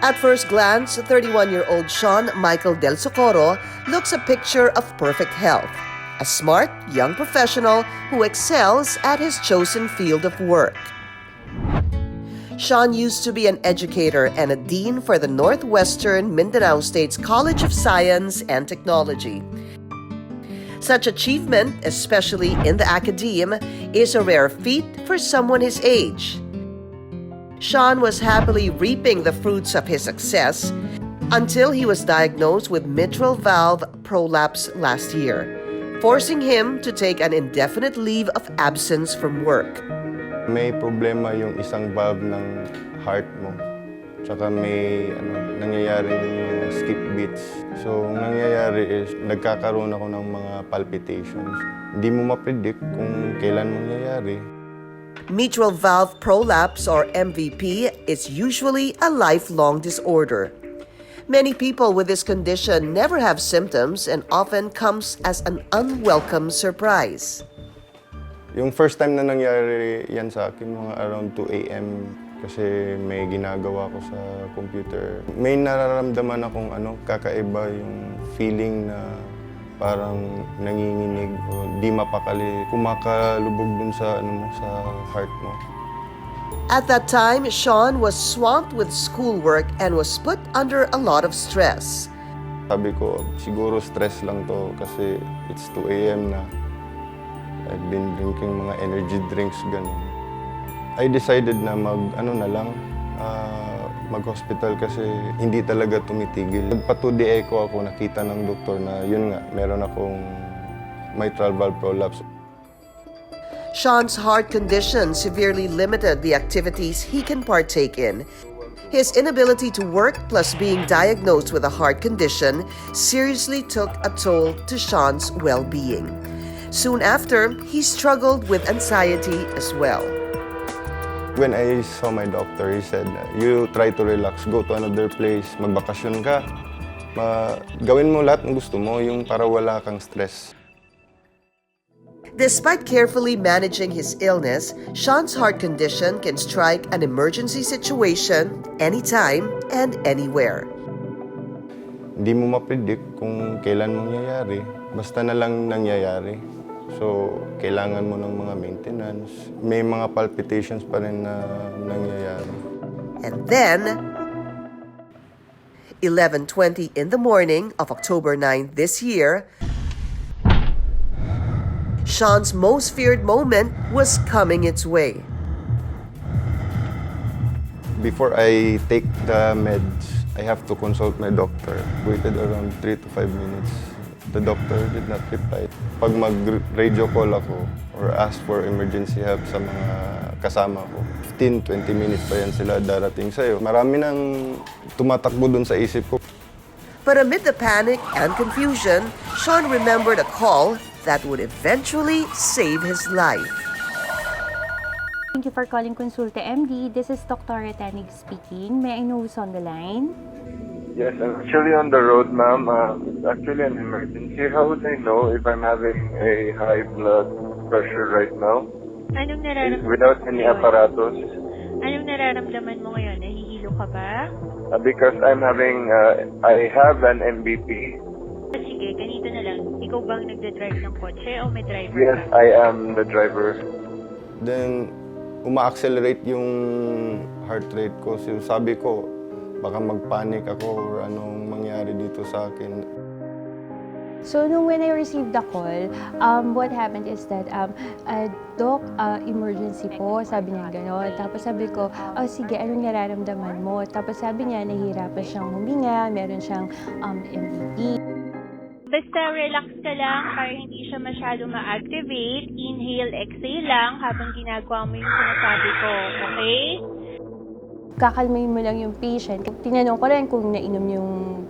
At first glance, 31-year-old Sean Michael Del Socorro looks a picture of perfect health. A smart, young professional who excels at his chosen field of work. Sean used to be an educator and a dean for the Northwestern Mindanao State's College of Science and Technology. Such achievement, especially in the academe, is a rare feat for someone his age. Sean was happily reaping the fruits of his success until he was diagnosed with mitral valve prolapse last year, forcing him to take an indefinite leave of absence from work. May problema yung isang valve ng heart mo. Tsaka may nangyayaring skip beats. So, nangyayari is nagkakaroon ako ng mga palpitations. Hindi mo ma-predict kung kailan mangyayari. Mitral valve prolapse or MVP is usually a lifelong disorder. Many people with this condition never have symptoms and often comes as an unwelcome surprise. Yung first time na nangyari yan sa akin, mga around 2 a.m. kasi may ginagawa ko sa computer. May nararamdaman akong kakaiba yung feeling na parang nanginginig o di mapakali, kumakalubog dun sa sa heart mo. At that time, Sean was swamped with schoolwork and was put under a lot of stress. Sabi ko, siguro stress lang to kasi it's 2 a.m. na. I've been drinking mga energy drinks, ganun. I decided na mag-hospital kasi hindi talaga tumitigil. Nagpa-2D echo ako, nakita ng doktor na yun nga, meron akong mitral valve prolapse. Sean's heart condition severely limited the activities he can partake in. His inability to work plus being diagnosed with a heart condition seriously took a toll to Sean's well-being. Soon after, he struggled with anxiety as well. When I saw my doctor, he said, you try to relax, go to another place, magbakasyon ka. Gawin mo lahat ng gusto mo, yung para wala kang stress. Despite carefully managing his illness, Sean's heart condition can strike an emergency situation anytime and anywhere. Hindi mo ma-predict kung kailan mangyayari, basta na lang nangyayari. So, kailangan mo ng mga maintenance. May mga palpitations pa rin na nangyayari. And then, 11:20 in the morning of October 9 this year, Sean's most feared moment was coming its way. Before I take the meds, I have to consult my doctor. Waited around 3 to 5 minutes. The doctor did not reply. Pag mag-radio call ako or ask for emergency help sa mga kasama ko, 15-20 minutes pa yan sila darating sa'yo. Marami nang tumatakbo dun sa isip ko. But amid the panic and confusion, Sean remembered a call that would eventually save his life. Thank you for calling Konsulta MD. This is Dr. Tanig speaking. May I know who's on the line? Yes, I'm actually on the road, ma'am. It's actually an emergency. How would I know if I'm having a high blood pressure right now? Anong nararamdaman Without any apparatus? Anong nararamdaman mo ngayon? Nahihilo ka ba? Because I have an MVP. Sige, ganito na lang. Ikaw bang nagdadrive ng kotse o may driver Yes, ka? I am the driver. Then, uma-accelerate yung heart rate ko. So, sabi ko, baka mag-panic ako or anong mangyari dito sa akin. So, when I received the call, what happened is that, Doc, emergency po, sabi niya gano'n. Tapos sabi ko, oh sige, anong nararamdaman mo? Tapos sabi niya, nahihirapan siyang huminga, meron siyang MVP. Basta relax ka lang para hindi siya masyado ma-activate. Inhale, exhale lang habang ginagawa mo yung sinasabi ko. Okay? Kakalmayin mo lang yung patient. Tinanong ko rin kung nainom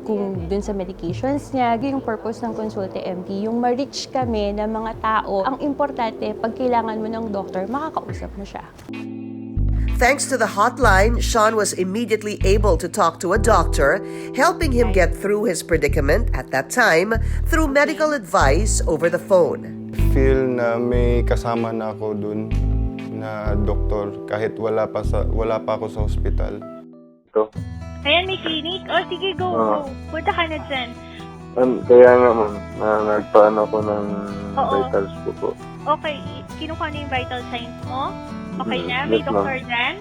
kung dun sa medications niya. Yung purpose ng Konsulta MD, yung ma-reach kami ng mga tao. Ang importante, pag kailangan mo ng doctor, makakausap mo siya. Thanks to the hotline, Sean was immediately able to talk to a doctor, helping him get through his predicament at that time through medical advice over the phone. Feel na may kasama na ako dun na doktor kahit wala pa ako sa hospital. Ito. Ayan, may clinic. O, sige, go. Punta ka na dyan. Kaya nga ma'am, nagpaano ko ng Oo. vitals ko po. Okay, kinukuha na yung vital signs mo? Okay na? Yes, May ma'am. doktor dyan?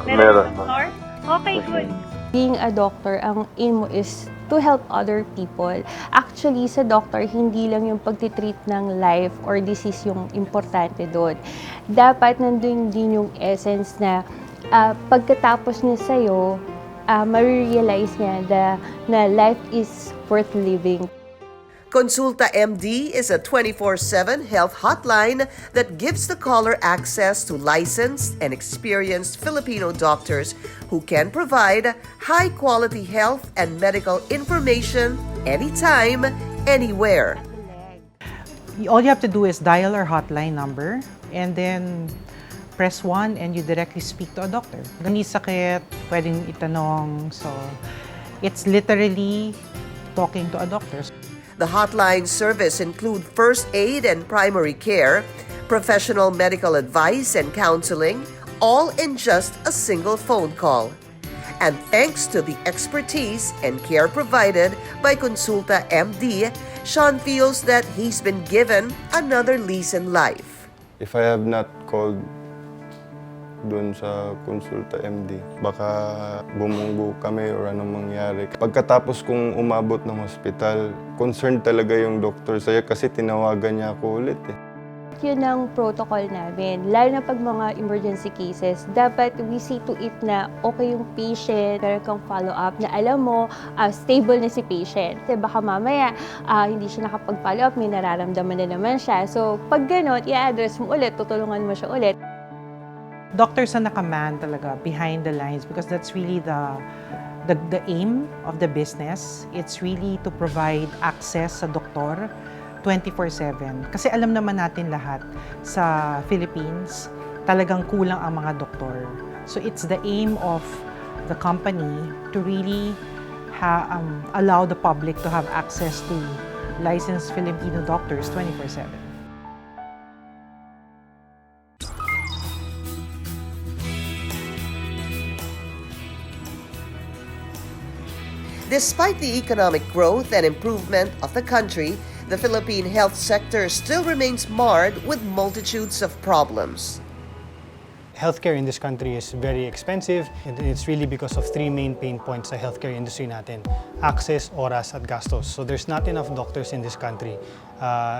Meron, doktor? Okay, Yes, good. Being a doctor, ang aim mo is to help other people. Actually, sa doctor, hindi lang yung pagtitreat ng life or disease yung importante doon. Dapat nandun din yung essence na pagkatapos niya sa'yo, ma-realize niya na life is worth living. Konsulta MD is a 24/7 health hotline that gives the caller access to licensed and experienced Filipino doctors who can provide high-quality health and medical information anytime, anywhere. All you have to do is dial our hotline number and then press 1 and you directly speak to a doctor. Kung may sakit, pwedeng itanong. So, it's literally talking to a doctor. The hotline service include first aid and primary care, professional medical advice and counseling, all in just a single phone call. And thanks to the expertise and care provided by Konsulta MD, Sean feels that he's been given another lease in life. If I have not called doon sa Konsulta MD, baka bumunggo kami or anong mangyari. Pagkatapos kong umabot ng hospital, concerned talaga yung doktor sa'yo kasi tinawagan niya ako ulit eh. Yun ang protocol namin. Lalo na pag mga emergency cases, dapat we see to it na okay yung patient, meron kang follow-up na alam mo, stable na si patient. Kasi baka mamaya, hindi siya nakapag-follow up, may nararamdaman na naman siya. So, pag gano'n, i-address mo ulit, tutulungan mo siya ulit. Doctors ang nakaman talaga behind the lines because that's really the aim of the business. It's really to provide access sa doktor 24/7. Kasi alam naman natin lahat sa Philippines, talagang kulang ang mga doktor. So it's the aim of the company to really allow the public to have access to licensed Filipino doctors 24/7. Despite the economic growth and improvement of the country, the Philippine health sector still remains marred with multitudes of problems. Healthcare in this country is very expensive, and it's really because of three main pain points sa healthcare industry natin: access, oras, at gastos. So there's not enough doctors in this country.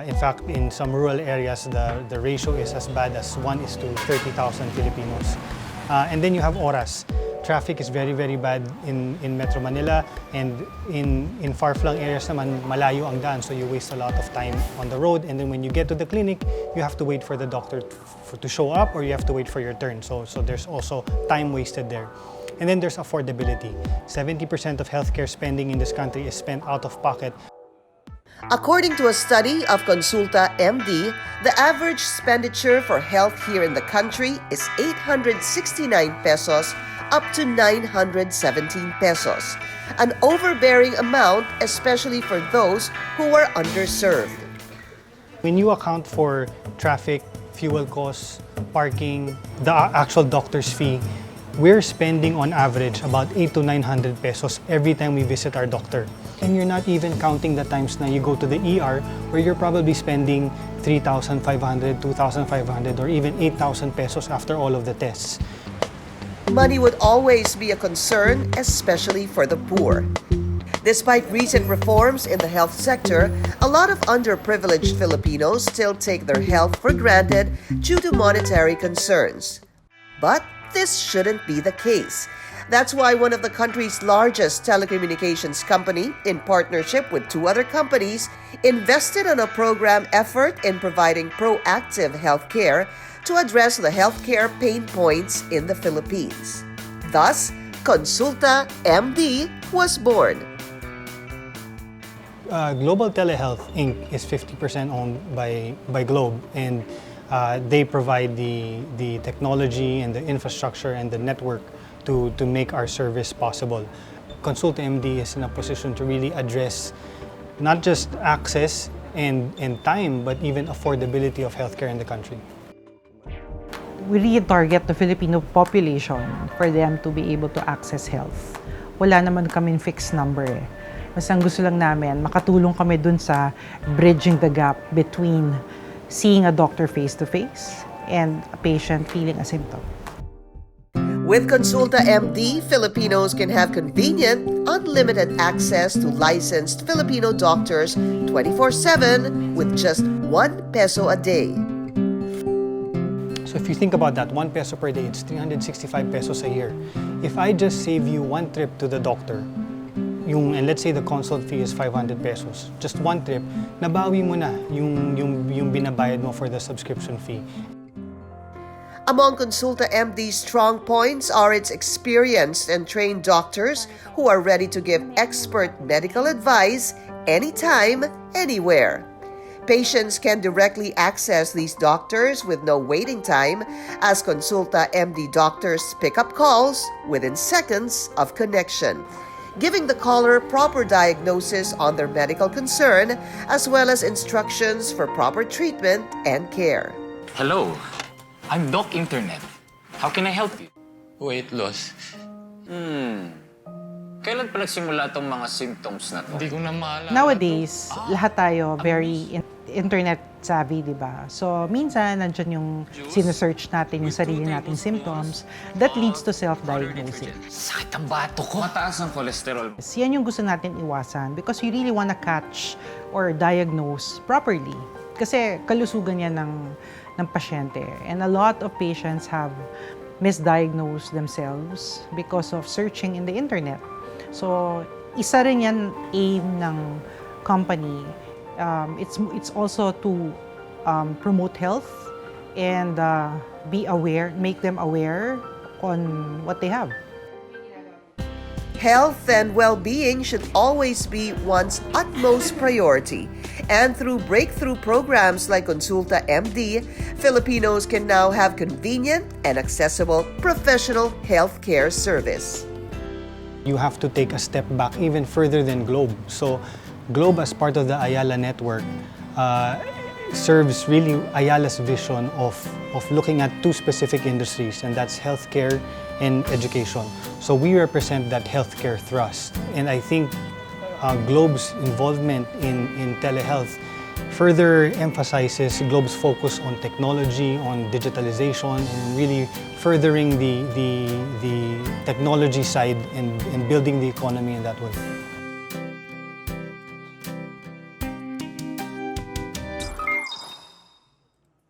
In fact, in some rural areas, the ratio is as bad as 1:30,000 Filipinos. And then you have oras. Traffic is very, very bad in Metro Manila, and in far-flung areas naman, malayo ang daan, so you waste a lot of time on the road, and then when you get to the clinic, you have to wait for the doctor to show up, or you have to wait for your turn, so there's also time wasted there. And then there's affordability. 70% of healthcare spending in this country is spent out of pocket. According to a study of Konsulta MD, the average expenditure for health here in the country is 869 pesos up to 917 pesos, an overbearing amount, especially for those who are underserved. When you account for traffic, fuel costs, parking, the actual doctor's fee, we're spending on average about 800 to 900 pesos every time we visit our doctor. And you're not even counting the times na you go to the ER where you're probably spending 3,500, 2,500, or even 8,000 pesos after all of the tests. Money would always be a concern, especially for the poor. Despite recent reforms in the health sector, a lot of underprivileged Filipinos still take their health for granted due to monetary concerns. But this shouldn't be the case. That's why one of the country's largest telecommunications company, in partnership with two other companies, invested in a program effort in providing proactive healthcare to address the healthcare pain points in the Philippines. Thus, Konsulta MD was born. Global Telehealth Inc. is 50% owned by Globe, and they provide the technology and the infrastructure and the network to make our service possible. Konsulta MD is in a position to really address not just access and time, but even affordability of healthcare in the country. We really target the Filipino population for them to be able to access health wala naman kaming fixed number eh. Mas ang gusto lang namin, makatulong kami dun sa bridging the gap between seeing a doctor face-to-face and a patient feeling a symptom. With Konsulta MD, Filipinos can have convenient, unlimited access to licensed Filipino doctors 24/7 with just 1 peso a day. So if you think about that, 1 peso per day, it's 365 pesos a year. If I just save you one trip to the doctor, and let's say the consult fee is 500 pesos, just one trip, nabawi mo na yung binabayad mo for the subscription fee. Among Konsulta MD's strong points are its experienced and trained doctors who are ready to give expert medical advice anytime, anywhere. Patients can directly access these doctors with no waiting time, as Konsulta MD doctors pick up calls within seconds of connection, giving the caller proper diagnosis on their medical concern as well as instructions for proper treatment and care. Hello, I'm Doc Internet. How can I help you? Weight loss. Kailan pa nagsimula itong mga symptoms na to? Hindi ko na maalala. Nowadays, lahat tayo very internet savvy, di ba? So, minsan, nandyan yung sinesearch natin yung sarili nating symptoms that leads to self-diagnosing. Sakit ang bato ko. Mataas ang cholesterol. Yan yung gusto natin iwasan because you really wanna catch or diagnose properly. Kasi kalusugan yan ng pasyente. And a lot of patients have misdiagnosed themselves because of searching in the internet. So, isa rin yan aim ng company. It's also to promote health and be aware, make them aware on what they have. Health and well-being should always be one's utmost priority. And through breakthrough programs like Konsulta MD, Filipinos can now have convenient and accessible professional healthcare service. You have to take a step back even further than Globe. So Globe, as part of the Ayala network, serves really Ayala's vision of looking at two specific industries, and that's healthcare and education. So we represent that healthcare thrust. And I think Globe's involvement in telehealth further emphasizes Globe's focus on technology, on digitalization, and really furthering the technology side and building the economy in that way.